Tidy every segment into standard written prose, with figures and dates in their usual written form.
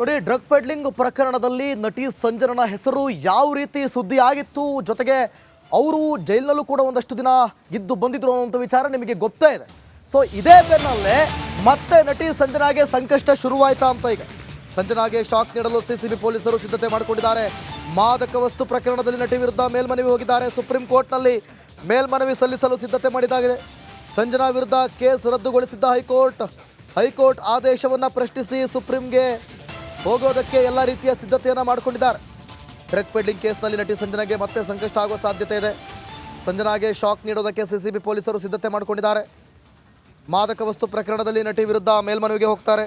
ನೋಡಿ, drug peddling ಪ್ರಕರಣದಲ್ಲಿ ನಟಿ ಸಂಜನನ ಹೆಸರು ಯಾವ ರೀತಿ ಸುದ್ದಿ ಆಗಿತ್ತು, ಜೊತೆಗೆ ಅವರು ಜೈಲಿನಲ್ಲೂ ಕೂಡ ಒಂದಷ್ಟು ದಿನ ಇದ್ದು ಬಂದಿದ್ರು ಅನ್ನುವಂಥ ವಿಚಾರ ನಿಮಗೆ ಗೊತ್ತೇ ಇದೆ. ಸೊ ಇದೇ ಬೆನ್ನಲ್ಲೇ ಮತ್ತೆ ನಟಿ ಸಂಜನಾಗೆ ಸಂಕಷ್ಟ ಶುರುವಾಯ್ತಾ ಅಂತ ಈಗ ಸಂಜನಾಗೆ ಶಾಕ್ ನೀಡಲು ಸಿಸಿಬಿ ಪೊಲೀಸರು ಸಿದ್ಧತೆ ಮಾಡಿಕೊಂಡಿದ್ದಾರೆ. ಮಾದಕ ವಸ್ತು ಪ್ರಕರಣದಲ್ಲಿ ನಟಿ ವಿರುದ್ಧ ಮೇಲ್ಮನವಿ ಹೋಗಿದ್ದಾರೆ. ಸುಪ್ರೀಂ ಕೋರ್ಟ್ನಲ್ಲಿ ಮೇಲ್ಮನವಿ ಸಲ್ಲಿಸಲು ಸಿದ್ಧತೆ ಮಾಡಿದ್ದಾಗಿದೆ. ಸಂಜನಾ ವಿರುದ್ಧ ಕೇಸ್ ರದ್ದುಗೊಳಿಸಿದ್ದ ಹೈಕೋರ್ಟ್ ಆದೇಶವನ್ನು ಪ್ರಶ್ನಿಸಿ ಸುಪ್ರೀಂಗೆ ಹೋಗೋದಕ್ಕೆ ಎಲ್ಲ ರೀತಿಯ ಸಿದ್ಧತೆಯನ್ನು ಮಾಡಿಕೊಂಡಿದ್ದಾರೆ. ಡ್ರಗ್ ಪೆಡ್ಲಿಂಗ್ ಕೇಸ್ನಲ್ಲಿ ನಟಿ ಸಂಜನಾಗೆ ಮತ್ತೆ ಸಂಕಷ್ಟ ಆಗುವ ಸಾಧ್ಯತೆ ಇದೆ. ಸಂಜನಾಗೆ ಶಾಕ್ ನೀಡೋದಕ್ಕೆ ಸಿಸಿಬಿ ಪೊಲೀಸರು ಸಿದ್ಧತೆ ಮಾಡಿಕೊಂಡಿದ್ದಾರೆ. ಮಾದಕ ವಸ್ತು ಪ್ರಕರಣದಲ್ಲಿ ನಟಿ ವಿರುದ್ಧ ಮೇಲ್ಮನವಿಗೆ ಹೋಗ್ತಾರೆ.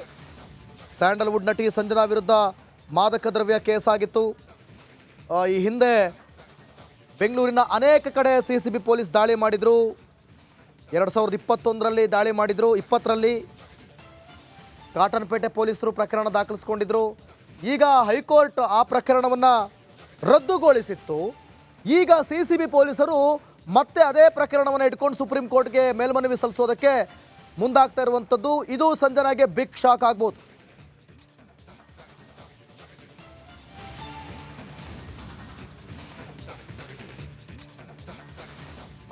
ಸ್ಯಾಂಡಲ್ವುಡ್ ನಟಿ ಸಂಜನಾ ವಿರುದ್ಧ ಮಾದಕ ದ್ರವ್ಯ ಕೇಸ್ ಆಗಿತ್ತು. ಈ ಹಿಂದೆ ಬೆಂಗಳೂರಿನ ಅನೇಕ ಕಡೆ ಸಿಸಿಬಿ ಪೊಲೀಸ್ ದಾಳಿ ಮಾಡಿದರು. 2021ರಲ್ಲಿ ದಾಳಿ ಮಾಡಿದರು. 20ರಲ್ಲಿ ಕಾಟನ್ಪೇಟೆ ಪೊಲೀಸರು ಪ್ರಕರಣ ದಾಖಲಿಸಿಕೊಂಡಿದ್ರು. ಈಗ ಹೈಕೋರ್ಟ್ ಆ ಪ್ರಕರಣವನ್ನು ರದ್ದುಗೊಳಿಸಿತ್ತು. ಈಗ ಸಿಸಿಬಿ ಪೊಲೀಸರು ಮತ್ತೆ ಅದೇ ಪ್ರಕರಣವನ್ನು ಇಟ್ಕೊಂಡು ಸುಪ್ರೀಂ ಕೋರ್ಟ್ಗೆ ಮೇಲ್ಮನವಿ ಸಲ್ಲಿಸೋದಕ್ಕೆ ಮುಂದಾಗ್ತಾ ಇರುವಂಥದ್ದು. ಇದು ಸಂಜನಾಗೆ ಬಿಗ್ ಶಾಕ್ ಆಗ್ಬೋದು.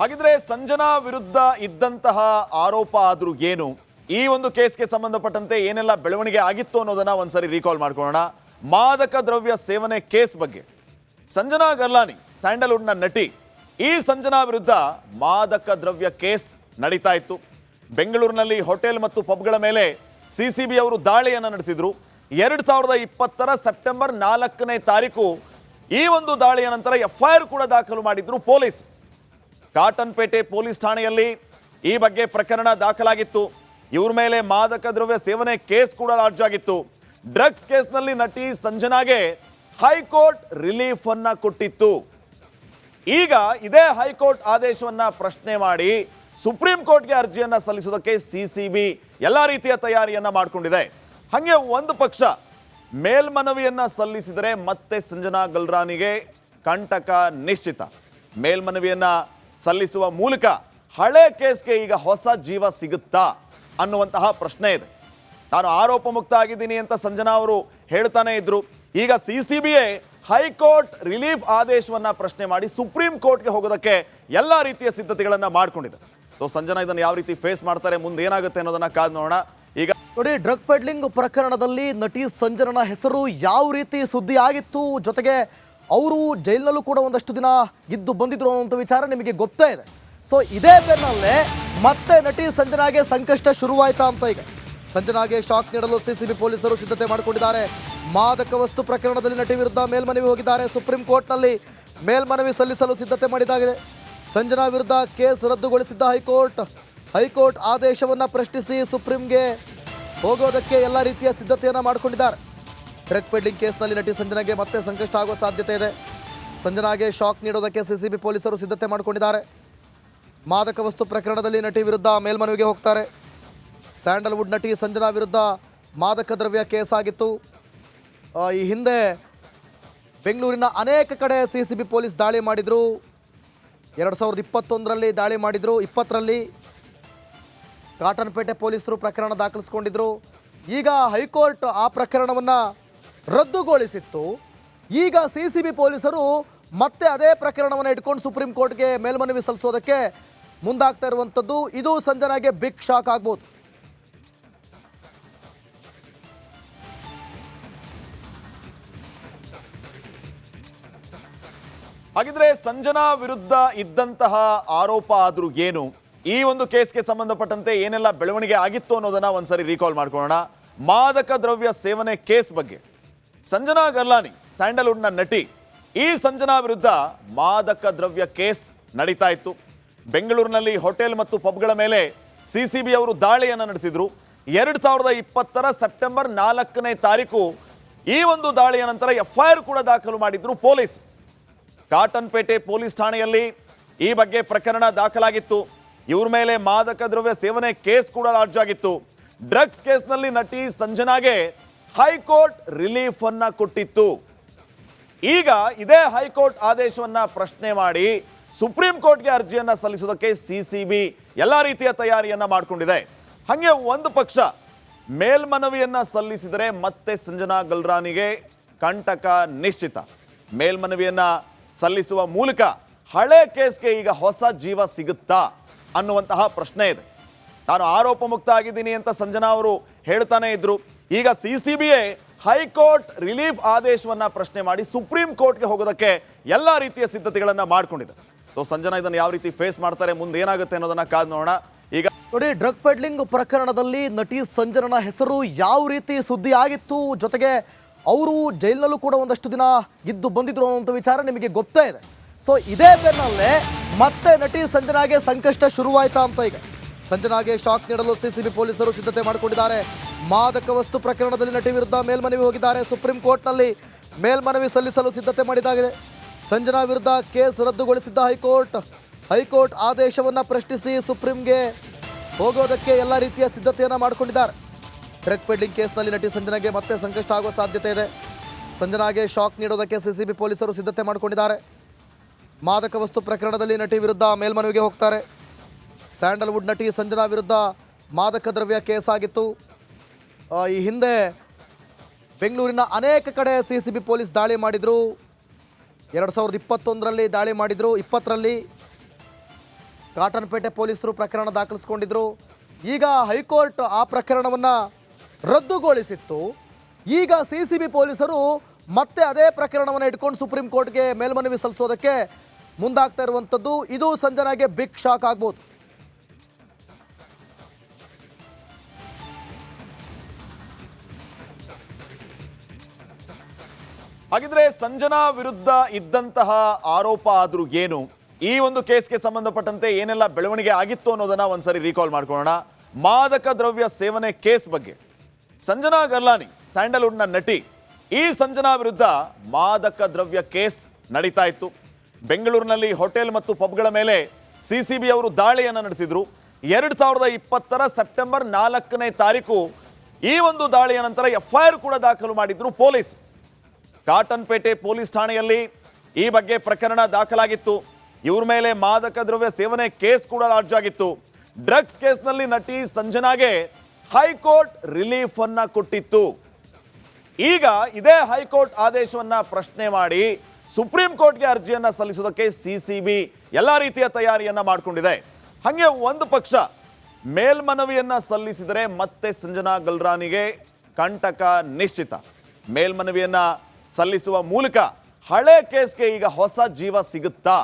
ಹಾಗಿದ್ರೆ ಸಂಜನಾ ವಿರುದ್ಧ ಇದ್ದಂತಹ ಆರೋಪ ಆದ್ರೂ ಏನು, ಈ ಒಂದು ಕೇಸ್ಗೆ ಸಂಬಂಧಪಟ್ಟಂತೆ ಏನೆಲ್ಲ ಬೆಳವಣಿಗೆ ಆಗಿತ್ತು ಅನ್ನೋದನ್ನ ಒಂದ್ಸರಿ ರೀಕಾಲ್ ಮಾಡ್ಕೊಳ್ಳೋಣ. ಮಾದಕ ದ್ರವ್ಯ ಸೇವನೆ ಕೇಸ್ ಬಗ್ಗೆ ಸಂಜನಾ ಗಲ್ರಾನಿ, ಸ್ಯಾಂಡಲ್ವುಡ್ನ ನಟಿ, ಈ ಸಂಜನಾ ವಿರುದ್ಧ ಮಾದಕ ದ್ರವ್ಯ ಕೇಸ್ ನಡೀತಾ ಇತ್ತು. ಬೆಂಗಳೂರಿನಲ್ಲಿ ಹೋಟೆಲ್ ಮತ್ತು ಪಬ್ಗಳ ಮೇಲೆ ಸಿಸಿಬಿ ಅವರು ದಾಳಿಯನ್ನು ನಡೆಸಿದ್ರು. 2020ರ ಸೆಪ್ಟೆಂಬರ್ 4ನೇ ತಾರೀಕು ಈ ಒಂದು ದಾಳಿಯ ನಂತರ ಎಫ್ಐಆರ್ ಕೂಡ ದಾಖಲು ಮಾಡಿದ್ರು ಪೊಲೀಸ್. ಕಾಟನ್ಪೇಟೆ ಪೊಲೀಸ್ ಠಾಣೆಯಲ್ಲಿ ಈ ಬಗ್ಗೆ ಪ್ರಕರಣ ದಾಖಲಾಗಿತ್ತು. ಇವ್ರ ಮೇಲೆ ಮಾದಕ ದ್ರವ್ಯ ಸೇವನೆ ಕೇಸ್ ಕೂಡ ಲಾಡ್ಜ್ ಆಗಿತ್ತು. ಡ್ರಗ್ಸ್ ಕೇಸ್ನಲ್ಲಿ ನಟಿ ಸಂಜನಾಗೆ ಹೈಕೋರ್ಟ್ ರಿಲೀಫ್ ಅನ್ನ ಕೊಟ್ಟಿತ್ತು. ಈಗ ಇದೇ ಹೈಕೋರ್ಟ್ ಆದೇಶವನ್ನ ಪ್ರಶ್ನೆ ಮಾಡಿ ಸುಪ್ರೀಂ ಕೋರ್ಟ್ಗೆ ಅರ್ಜಿಯನ್ನ ಸಲ್ಲಿಸೋದಕ್ಕೆ ಸಿಸಿಬಿ ಎಲ್ಲ ರೀತಿಯ ತಯಾರಿಯನ್ನ ಮಾಡಿಕೊಂಡಿದೆ. ಹಾಗೆ ಒಂದು ಪಕ್ಷ ಮೇಲ್ಮನವಿಯನ್ನ ಸಲ್ಲಿಸಿದರೆ ಮತ್ತೆ ಸಂಜನಾ ಗಲ್ರಾನಿಗೆ ಕಂಟಕ ನಿಶ್ಚಿತ. ಮೇಲ್ಮನವಿಯನ್ನ ಸಲ್ಲಿಸುವ ಮೂಲಕ ಹಳೆ ಕೇಸ್ಗೆ ಈಗ ಹೊಸ ಜೀವ ಸಿಗುತ್ತಾ ಅನ್ನುವಂತಹ ಪ್ರಶ್ನೆ ಇದೆ. ನಾನು ಆರೋಪ ಮುಕ್ತ ಆಗಿದ್ದೀನಿ ಅಂತ ಸಂಜನಾ ಅವರು ಹೇಳ್ತಾನೆ ಇದ್ರು. ಈಗ ಸಿಸಿಬಿಯೇ ಹೈಕೋರ್ಟ್ ರಿಲೀಫ್ ಆದೇಶವನ್ನ ಪ್ರಶ್ನೆ ಮಾಡಿ ಸುಪ್ರೀಂ ಕೋರ್ಟ್ಗೆ ಹೋಗೋದಕ್ಕೆ ಎಲ್ಲ ರೀತಿಯ ಸಿದ್ಧತೆಗಳನ್ನ ಮಾಡ್ಕೊಂಡಿದೆ. ಸೊ ಸಂಜನಾ ಇದನ್ನು ಯಾವ ರೀತಿ ಫೇಸ್ ಮಾಡ್ತಾರೆ, ಮುಂದೆ ಏನಾಗುತ್ತೆ ಅನ್ನೋದನ್ನ ಕಾದು ನೋಡೋಣ. ಈಗ ನೋಡಿ, ಡ್ರಗ್ ಪೆಡ್ಲಿಂಗ್ ಪ್ರಕರಣದಲ್ಲಿ ನಟಿ ಸಂಜನನ ಹೆಸರು ಯಾವ ರೀತಿ ಸುದ್ದಿ ಆಗಿತ್ತು, ಜೊತೆಗೆ ಅವರು ಜೈಲಿನಲ್ಲೂ ಕೂಡ ಒಂದಷ್ಟು ದಿನ ಇದ್ದು ಬಂದಿದ್ರು ಅನ್ನುವಂಥ ವಿಚಾರ ನಿಮಗೆ ಗೊತ್ತೇ ಇದೆ. ಸೊ ಇದೇ ಬೆನ್ನಲ್ಲೇ ಮತ್ತೆ ನಟಿ ಸಂಜನಾಗೆ ಸಂಕಷ್ಟ ಶುರುವಾಯ್ತಾ ಅಂತ ಈಗ ಸಂಜನಾಗೆ ಶಾಕ್ ನೀಡಲು ಸಿಸಿಬಿ ಪೊಲೀಸರು ಸಿದ್ಧತೆ ಮಾಡಿಕೊಂಡಿದ್ದಾರೆ. ಮಾದಕ ವಸ್ತು ಪ್ರಕರಣದಲ್ಲಿ ನಟಿ ವಿರುದ್ಧ ಮೇಲ್ಮನವಿ ಹೋಗಿದ್ದಾರೆ. ಸುಪ್ರೀಂ ಕೋರ್ಟ್ನಲ್ಲಿ ಮೇಲ್ಮನವಿ ಸಲ್ಲಿಸಲು ಸಿದ್ಧತೆ ಮಾಡಿದ್ದಾಗಿದೆ. ಸಂಜನಾ ವಿರುದ್ಧ ಕೇಸ್ ರದ್ದುಗೊಳಿಸಿದ್ದ ಹೈಕೋರ್ಟ್ ಆದೇಶವನ್ನು ಪ್ರಶ್ನಿಸಿ ಸುಪ್ರೀಂಗೆ ಹೋಗೋದಕ್ಕೆ ಎಲ್ಲ ರೀತಿಯ ಸಿದ್ಧತೆಯನ್ನು ಮಾಡಿಕೊಂಡಿದ್ದಾರೆ. ಡ್ರಗ್ ಪೆಡ್ಲಿಂಗ್ ಕೇಸ್ನಲ್ಲಿ ನಟಿ ಸಂಜನಾಗೆ ಮತ್ತೆ ಸಂಕಷ್ಟ ಆಗುವ ಸಾಧ್ಯತೆ ಇದೆ. ಸಂಜನಾಗೆ ಶಾಕ್ ನೀಡೋದಕ್ಕೆ ಸಿಸಿಬಿ ಪೊಲೀಸರು ಸಿದ್ಧತೆ ಮಾಡಿಕೊಂಡಿದ್ದಾರೆ. ಮಾದಕ ವಸ್ತು ಪ್ರಕರಣದಲ್ಲಿ ನಟಿ ವಿರುದ್ಧ ಮೇಲ್ಮನವಿಗೆ ಹೋಗ್ತಾರೆ. ಸ್ಯಾಂಡಲ್ವುಡ್ ನಟಿ ಸಂಜನಾ ವಿರುದ್ಧ ಮಾದಕ ದ್ರವ್ಯ ಕೇಸ್ ಆಗಿತ್ತು. ಈ ಹಿಂದೆ ಬೆಂಗಳೂರಿನ ಅನೇಕ ಕಡೆ ಸಿಸಿಬಿ ಪೊಲೀಸ್ ದಾಳಿ ಮಾಡಿದರು. 2021ರಲ್ಲಿ ದಾಳಿ ಮಾಡಿದರು. 20ರಲ್ಲಿ ಕಾಟನ್ಪೇಟೆ ಪೊಲೀಸರು ಪ್ರಕರಣ ದಾಖಲಿಸಿಕೊಂಡಿದ್ರು. ಈಗ ಹೈಕೋರ್ಟ್ ಆ ಪ್ರಕರಣವನ್ನು ರದ್ದುಗೊಳಿಸಿತ್ತು. ಈಗ ಸಿಸಿಬಿ ಪೊಲೀಸರು ಮತ್ತೆ ಅದೇ ಪ್ರಕರಣವನ್ನು ಇಟ್ಕೊಂಡು ಸುಪ್ರೀಂ ಕೋರ್ಟ್ಗೆ ಮೇಲ್ಮನವಿ ಸಲ್ಲಿಸೋದಕ್ಕೆ ಮುಂದಾಗ್ತಾ ಇರುವಂಥದ್ದು. ಇದು ಸಂಜನಾಗೆ ಬಿಗ್ ಶಾಕ್ ಆಗ್ಬೋದು. ಹಾಗಿದ್ರೆ ಸಂಜನಾ ವಿರುದ್ಧ ಇದ್ದಂತಹ ಆರೋಪ ಆದ್ರೂ ಏನು, ಈ ಒಂದು ಕೇಸ್ಗೆ ಸಂಬಂಧಪಟ್ಟಂತೆ ಏನೆಲ್ಲ ಬೆಳವಣಿಗೆ ಆಗಿತ್ತು ಅನ್ನೋದನ್ನ ಒಂದ್ಸರಿ ರೀಕಾಲ್ ಮಾಡ್ಕೊಳ್ಳೋಣ. ಮಾದಕ ದ್ರವ್ಯ ಸೇವನೆ ಕೇಸ್ ಬಗ್ಗೆ ಸಂಜನಾ ಗಲ್ರಾನಿ, ಸ್ಯಾಂಡಲ್ವುಡ್ನ ನಟಿ, ಈ ಸಂಜನಾ ವಿರುದ್ಧ ಮಾದಕ ದ್ರವ್ಯ ಕೇಸ್ ನಡೀತಾ ಇತ್ತು. ಬೆಂಗಳೂರಿನಲ್ಲಿ ಹೋಟೆಲ್ ಮತ್ತು ಪಬ್ಗಳ ಮೇಲೆ ಸಿಸಿಬಿ ಅವರು ದಾಳಿಯನ್ನು ನಡೆಸಿದ್ರು. 2020ರ ಸೆಪ್ಟೆಂಬರ್ 4ನೇ ತಾರೀಕು ಈ ಒಂದು ದಾಳಿಯ ನಂತರ ಎಫ್ಐಆರ್ ಕೂಡ ದಾಖಲು ಮಾಡಿದ್ರು ಪೊಲೀಸ್. ಕಾಟನ್ಪೇಟೆ ಪೊಲೀಸ್ ಠಾಣೆಯಲ್ಲಿ ಈ ಬಗ್ಗೆ ಪ್ರಕರಣ ದಾಖಲಾಗಿತ್ತು. ಇವ್ರ ಮೇಲೆ ಮಾದಕ ದ್ರವ್ಯ ಸೇವನೆ ಕೇಸ್ ಕೂಡ ಲಾಡ್ಜ್ ಆಗಿತ್ತು. ಡ್ರಗ್ಸ್ ಕೇಸ್ನಲ್ಲಿ ನಟಿ ಸಂಜನಾಗೆ ಹೈಕೋರ್ಟ್ ರಿಲೀಫ್ ಅನ್ನ ಕೊಟ್ಟಿತ್ತು. ಈಗ ಇದೇ ಹೈಕೋರ್ಟ್ ಆದೇಶವನ್ನ ಪ್ರಶ್ನೆ ಮಾಡಿ ಸುಪ್ರೀಂ ಕೋರ್ಟ್ಗೆ ಅರ್ಜಿಯನ್ನ ಸಲ್ಲಿಸೋದಕ್ಕೆ ಸಿಸಿಬಿ ಎಲ್ಲ ರೀತಿಯ ತಯಾರಿಯನ್ನ ಮಾಡಿಕೊಂಡಿದೆ. ಹಾಗೆ ಒಂದು ಪಕ್ಷ ಮೇಲ್ಮನವಿಯನ್ನ ಸಲ್ಲಿಸಿದರೆ ಮತ್ತೆ ಸಂಜನಾ ಗಲ್ರಾನಿಗೆ ಕಂಟಕ ನಿಶ್ಚಿತ. ಮೇಲ್ಮನವಿಯನ್ನ ಸಲ್ಲಿಸುವ ಮೂಲಕ ಹಳೆ ಕೇಸ್ಗೆ ಈಗ ಹೊಸ ಜೀವ ಸಿಗುತ್ತಾ ಅನ್ನುವಂತಹ ಪ್ರಶ್ನೆ ಇದೆ. ನಾನು ಆರೋಪ ಮುಕ್ತ ಆಗಿದ್ದೀನಿ ಅಂತ ಸಂಜನಾ ಅವರು ಹೇಳ್ತಾನೆ ಇದ್ರು. ಈಗ ಸಿಸಿಬಿಐ ಹೈಕೋರ್ಟ್ ರಿಲೀಫ್ ಆದೇಶವನ್ನ ಪ್ರಶ್ನೆ ಮಾಡಿ ಸುಪ್ರೀಂ ಕೋರ್ಟ್ಗೆ ಹೋಗೋದಕ್ಕೆ ಎಲ್ಲ ರೀತಿಯ ಸಿದ್ಧತೆಗಳನ್ನ ಮಾಡ್ಕೊಂಡಿದೆ. ಸೊ ಸಂಜನಾ ಇದನ್ನು ಯಾವ ರೀತಿ ಫೇಸ್ ಮಾಡ್ತಾರೆ, ಮುಂದೆ ಏನಾಗುತ್ತೆ ಅನ್ನೋದನ್ನ ಕಾದು ನೋಡೋಣ. ಈಗ ನೋಡಿ, ಡ್ರಗ್ ಪೆಡ್ಲಿಂಗ್ ಪ್ರಕರಣದಲ್ಲಿ ನಟಿ ಸಂಜನಾ ಹೆಸರು ಯಾವ ರೀತಿ ಸುದ್ದಿ ಆಗಿತ್ತು, ಜೊತೆಗೆ ಅವರು ಜೈಲಿನಲ್ಲೂ ಕೂಡ ಒಂದಷ್ಟು ದಿನ ಇದ್ದು ಬಂದಿದ್ರು ಅನ್ನುವಂಥ ವಿಚಾರ ನಿಮಗೆ ಗೊತ್ತೇ ಇದೆ. ಸೊ ಇದೇ ಬೆನ್ನಲ್ಲೇ ಮತ್ತೆ ನಟಿ ಸಂಜನಾಗೆ ಸಂಕಷ್ಟ ಶುರುವಾಯ್ತಾ ಅಂತ ಈಗ ಸಂಜನಾಗೆ ಶಾಕ್ ನೀಡಲು ಸಿಸಿಬಿ ಪೊಲೀಸರು ಸಿದ್ಧತೆ ಮಾಡಿಕೊಂಡಿದ್ದಾರೆ. ಮಾದಕ ವಸ್ತು ಪ್ರಕರಣದಲ್ಲಿ ನಟಿ ವಿರುದ್ಧ ಮೇಲ್ಮನವಿ ಹೋಗಿದ್ದಾರೆ. ಸುಪ್ರೀಂ ಕೋರ್ಟ್ನಲ್ಲಿ ಮೇಲ್ಮನವಿ ಸಲ್ಲಿಸಲು ಸಿದ್ಧತೆ ಮಾಡಿದ್ದಾಗಿದೆ. ಸಂಜನಾ ವಿರುದ್ಧ ಕೇಸ್ ರದ್ದುಗೊಳಿಸಿದ್ದ ಹೈಕೋರ್ಟ್ ಆದೇಶವನ್ನು ಪ್ರಶ್ನಿಸಿ ಸುಪ್ರೀಂಗೆ ಹೋಗೋದಕ್ಕೆ ಎಲ್ಲ ರೀತಿಯ ಸಿದ್ಧತೆಯನ್ನು ಮಾಡಿಕೊಂಡಿದ್ದಾರೆ. ಡ್ರಗ್ ಪೆಡ್ಲಿಂಗ್ ಕೇಸ್ನಲ್ಲಿ ನಟಿ ಸಂಜನಾಗೆ ಮತ್ತೆ ಸಂಕಷ್ಟ ಆಗುವ ಸಾಧ್ಯತೆ ಇದೆ. ಸಂಜನಾಗೆ ಶಾಕ್ ನೀಡೋದಕ್ಕೆ ಸಿಸಿಬಿ ಪೊಲೀಸರು ಸಿದ್ಧತೆ ಮಾಡಿಕೊಂಡಿದ್ದಾರೆ. ಮಾದಕ ವಸ್ತು ಪ್ರಕರಣದಲ್ಲಿ ನಟಿ ವಿರುದ್ಧ ಮೇಲ್ಮನವಿಗೆ ಹೋಗ್ತಾರೆ. ಸ್ಯಾಂಡಲ್ವುಡ್ ನಟಿ ಸಂಜನಾ ವಿರುದ್ಧ ಮಾದಕ ದ್ರವ್ಯ ಕೇಸ್ ಆಗಿತ್ತು. ಈ ಹಿಂದೆ ಬೆಂಗಳೂರಿನ ಅನೇಕ ಕಡೆ ಸಿಸಿಬಿ ಪೊಲೀಸ್ ದಾಳಿ ಮಾಡಿದರು. 2021ರಲ್ಲಿ ದಾಳಿ ಮಾಡಿದರು. 20ರಲ್ಲಿ ಕಾಟನ್ಪೇಟೆ ಪೊಲೀಸರು ಪ್ರಕರಣ ದಾಖಲಿಸ್ಕೊಂಡಿದ್ರು. ಈಗ ಹೈಕೋರ್ಟ್ ಆ ಪ್ರಕರಣವನ್ನು ರದ್ದುಗೊಳಿಸಿತ್ತು. ಈಗ ಸಿಸಿಬಿ ಪೊಲೀಸರು ಮತ್ತೆ ಅದೇ ಪ್ರಕರಣವನ್ನು ಇಟ್ಕೊಂಡು ಸುಪ್ರೀಂ ಕೋರ್ಟ್ಗೆ ಮೇಲ್ಮನವಿ ಸಲ್ಲಿಸೋದಕ್ಕೆ ಮುಂದಾಗ್ತಾ ಇರುವಂಥದ್ದು. ಇದು ಸಂಜನಾಗೆ ಬಿಗ್ ಶಾಕ್ ಆಗ್ಬೋದು. ಹಾಗಿದ್ರೆ ಸಂಜನಾ ವಿರುದ್ಧ ಇದ್ದಂತಹ ಆರೋಪ ಆದ್ರೂ ಏನು, ಈ ಒಂದು ಕೇಸ್ಗೆ ಸಂಬಂಧಪಟ್ಟಂತೆ ಏನೆಲ್ಲ ಬೆಳವಣಿಗೆ ಆಗಿತ್ತು ಅನ್ನೋದನ್ನ ಒಂದ್ಸರಿ ರೀಕಾಲ್ ಮಾಡ್ಕೊಳ್ಳೋಣ. ಮಾದಕ ದ್ರವ್ಯ ಸೇವನೆ ಕೇಸ್ ಬಗ್ಗೆ ಸಂಜನಾ ಗಲ್ರಾನಿ ಸ್ಯಾಂಡಲ್ವುಡ್ನ ನಟಿ, ಈ ಸಂಜನಾ ವಿರುದ್ಧ ಮಾದಕ ದ್ರವ್ಯ ಕೇಸ್ ನಡೀತಾ ಇತ್ತು. ಬೆಂಗಳೂರಿನಲ್ಲಿ ಹೋಟೆಲ್ ಮತ್ತು ಪಬ್ಗಳ ಮೇಲೆ ಸಿಸಿಬಿ ಅವರು ದಾಳಿಯನ್ನು ನಡೆಸಿದ್ರು. 2020ರ ಸೆಪ್ಟೆಂಬರ್ 4ನೇ ತಾರೀಕು ಈ ಒಂದು ದಾಳಿಯ ನಂತರ FIR ಕೂಡ ದಾಖಲು ಮಾಡಿದ್ರು ಪೊಲೀಸ್. ಕಾಟನ್ಪೇಟೆ ಪೊಲೀಸ್ ಠಾಣೆಯಲ್ಲಿ ಈ ಬಗ್ಗೆ ಪ್ರಕರಣ ದಾಖಲಾಗಿತ್ತು. ಇವ್ರ ಮೇಲೆ ಮಾದಕ ದ್ರವ್ಯ ಸೇವನೆ ಕೇಸ್ ಕೂಡ ಲಾಡ್ಜ್ ಆಗಿತ್ತು. ಡ್ರಗ್ಸ್ ಕೇಸ್ನಲ್ಲಿ ನಟಿ ಸಂಜನಾಗೆ ಹೈಕೋರ್ಟ್ ರಿಲೀಫ್ ಅನ್ನ ಕೊಟ್ಟಿತ್ತು. ಈಗ ಇದೇ ಹೈಕೋರ್ಟ್ ಆದೇಶವನ್ನ ಪ್ರಶ್ನೆ ಮಾಡಿ ಸುಪ್ರೀಂ ಕೋರ್ಟ್ಗೆ ಅರ್ಜಿಯನ್ನ ಸಲ್ಲಿಸೋದಕ್ಕೆ ಸಿಸಿಬಿ ಎಲ್ಲ ರೀತಿಯ ತಯಾರಿಯನ್ನ ಮಾಡಿಕೊಂಡಿದೆ. ಹಾಗೆ ಒಂದು ಪಕ್ಷ ಮೇಲ್ಮನವಿಯನ್ನ ಸಲ್ಲಿಸಿದರೆ ಮತ್ತೆ ಸಂಜನಾ ಗಲ್ರಾನಿಗೆ ಕಂಟಕ ನಿಶ್ಚಿತ. ಮೇಲ್ಮನವಿಯನ್ನ ಸಲ್ಲಿಸುವ ಮೂಲಕ ಹಳೆ ಕೇಸ್ಗೆ ಈಗ ಹೊಸ ಜೀವ ಸಿಗುತ್ತಾ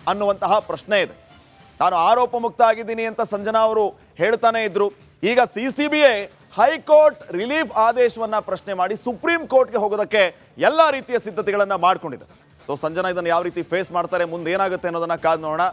ಅನ್ನುವಂತಹ ಪ್ರಶ್ನೆ ಇದೆ. ನಾನು ಆರೋಪ ಮುಕ್ತ ಆಗಿದ್ದೀನಿ ಅಂತ ಸಂಜನಾ ಅವರು ಹೇಳ್ತಾನೆ ಇದ್ರು. ಈಗ ಸಿಸಿಬಿಐ ಹೈಕೋರ್ಟ್ ರಿಲೀಫ್ ಆದೇಶವನ್ನ ಪ್ರಶ್ನೆ ಮಾಡಿ ಸುಪ್ರೀಂ ಕೋರ್ಟ್ಗೆ ಹೋಗೋದಕ್ಕೆ ಎಲ್ಲ ರೀತಿಯ ಸಿದ್ಧತೆಗಳನ್ನ ಮಾಡ್ಕೊಂಡಿದೆ. ಸೊ ಸಂಜನಾ ಇದನ್ನು ಯಾವ ರೀತಿ ಫೇಸ್ ಮಾಡ್ತಾರೆ, ಮುಂದೆ ಏನಾಗುತ್ತೆ ಅನ್ನೋದನ್ನ ಕಾದು ನೋಡೋಣ.